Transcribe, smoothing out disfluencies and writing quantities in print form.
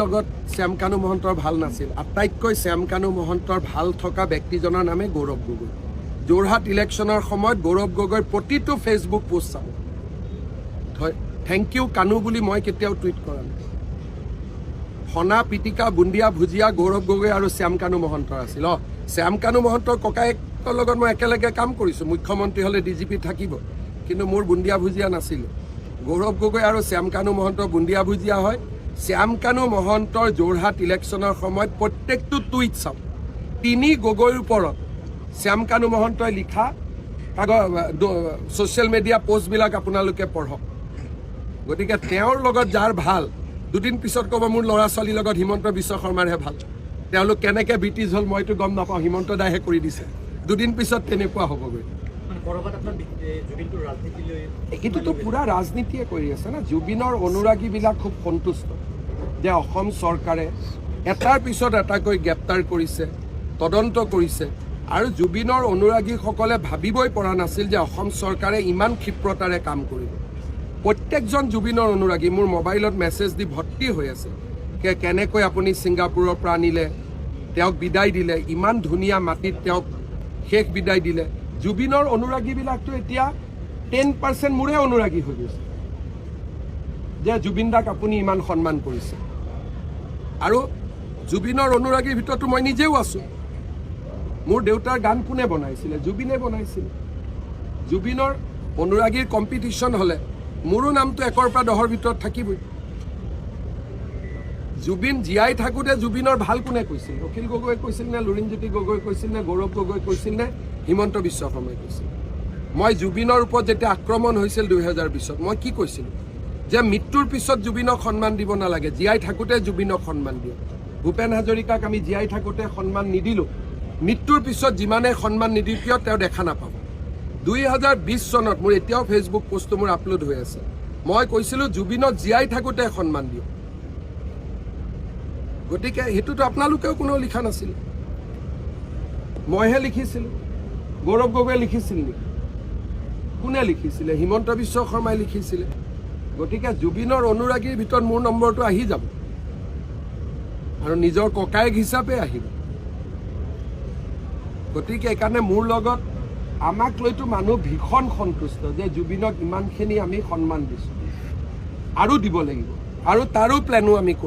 লগত শ্যাম কানু মহন্তৰ ভাল নাছিল আটাইতকৈ শ্যাম কানু মহন্তৰ ভাল থকা ব্যক্তিজনৰ নামে গৌৰৱ গগৈ যোৰহাট ইলেকশ্যনৰ সময়ত গৌৰৱ গগৈৰ প্ৰতিটো ফেচবুক পোষ্ট চাব থেংক ইউ কানু বুলি মই কেতিয়াও টুইট কৰা নাই সনা পিটিকা বুন্দিয়া ভুজিয়া গৌৰৱ গগৈ আৰু শ্যাম কানু মহন্তৰ আছিল শ্যাম কানু মহন্তৰ ককায়েকৰ লগত মই একেলগে কাম কৰিছোঁ মুখ্যমন্ত্ৰী হ'লে ডিজিপি থাকিব কিন্তু মোৰ বুন্দিয়া ভুজিয়া নাছিল গৌৰৱ গগৈ আৰু শ্যাম কানু মহন্তৰ বুন্দিয়া ভুজিয়া হয় শ্যাম কানু মহন্তৰ যোৰহাট ইলেকশ্যনৰ সময়ত প্ৰত্যেকটো টুইট চাওক তিনি গগৈৰ ওপৰত শ্যাম কানু মহন্তই লিখা ছ'চিয়েল মিডিয়া পোষ্টবিলাক আপোনালোকে পঢ়ক গতিকে তেওঁৰ লগত যাৰ ভাল দুদিন পিছত ক'ব মোৰ ল'ৰা ছোৱালীৰ লগত হিমন্ত বিশ্ব শৰ্মাৰহে ভাল তেওঁলোক কেনেকৈ ব্ৰিটিছ হ'ল মইতো গম নাপাওঁ হিমন্ত দাইহে কৰি দিছে দুদিন পিছত তেনেকুৱা হ'বগৈ এইটোতো পূৰা ৰাজনীতিয়ে কৰি আছে না জুবিনৰ অনুৰাগীবিলাক খুব সন্তুষ্ট যে অসম চৰকাৰে এটাৰ পিছত এটাকৈ গ্ৰেপ্তাৰ কৰিছে তদন্ত কৰিছে আৰু জুবিনৰ অনুৰাগীসকলে ভাবিবই পৰা নাছিল যে অসম চৰকাৰে ইমান ক্ষিপ্ৰতাৰে কাম কৰিব প্ৰত্যেকজন জুবিনৰ অনুৰাগী মোৰ মোবাইলত মেছেজ দি ভৰ্তি হৈ আছে কেনেকৈ আপুনি ছিংগাপুৰৰ পৰা আনিলে তেওঁক বিদায় দিলে ইমান ধুনীয়া মাটিত তেওঁক শেষ বিদায় দিলে জুবিনৰ অনুৰাগীবিলাকতো এতিয়া 10% মোৰে অনুৰাগী হৈ গৈছে যে জুবিন দাক আপুনি ইমান সন্মান কৰিছে আৰু জুবিনৰ অনুৰাগীৰ ভিতৰতো মই নিজেও আছোঁ মোৰ দেউতাৰ গান কোনে বনাইছিলে জুবিনে বনাইছিলে জুবিনৰ অনুৰাগীৰ কম্পিটিশ্যন হ'লে মোৰো নামটো 1ৰ পৰা 10ৰ ভিতৰত থাকিবই জুবিন জীয়াই থাকোঁতে জুবিনৰ ভাল কোনে কৈছিল অখিল গগৈ কৈছিল নে লুৰিণজ্যোতি গগৈ কৈছিল নে গৌৰৱ গগৈ কৈছিল নে হিমন্ত বিশ্ব শৰ্মাই কৈছিল মই জুবিনৰ ওপৰত যেতিয়া আক্ৰমণ হৈছিল 2020ত মই কি কৈছিলোঁ যে মৃত্যুৰ পিছত জুবিনক সন্মান দিব নালাগে জীয়াই থাকোঁতে জুবিনক সন্মান দিয়ক ভূপেন হাজৰিকাক আমি জীয়াই থাকোঁতে সন্মান নিদিলোঁ মৃত্যুৰ পিছত যিমানে সন্মান নিদিওঁ কিয় তেওঁ দেখা নাপাব 2020 চনত মোৰ এতিয়াও ফেচবুক পোষ্টটো মোৰ আপলোড হৈ আছে মই কৈছিলোঁ জুবিনক জীয়াই থাকোঁতে সন্মান দিয়ক গতিকে সেইটোতো আপোনালোকেও কোনো লিখা নাছিল মইহে লিখিছিলোঁ গৌৰৱ গগৈয়ে লিখিছিল নেকি কোনে লিখিছিলে হিমন্ত বিশ্ব শৰ্মাই লিখিছিলে গতিকে জুবিনৰ অনুৰাগীৰ ভিতৰত মোৰ নম্বৰটো আহি যাব আৰু নিজৰ ককায়েক হিচাপে আহিব গতিকে এইকাৰণে মোৰ লগত আমাক লৈতো মানুহ ভীষণ সন্তুষ্ট যে জুবিনক ইমানখিনি আমি সন্মান দিছোঁ আৰু দিব লাগিব আৰু তাৰো প্লেনো আমি কৰিম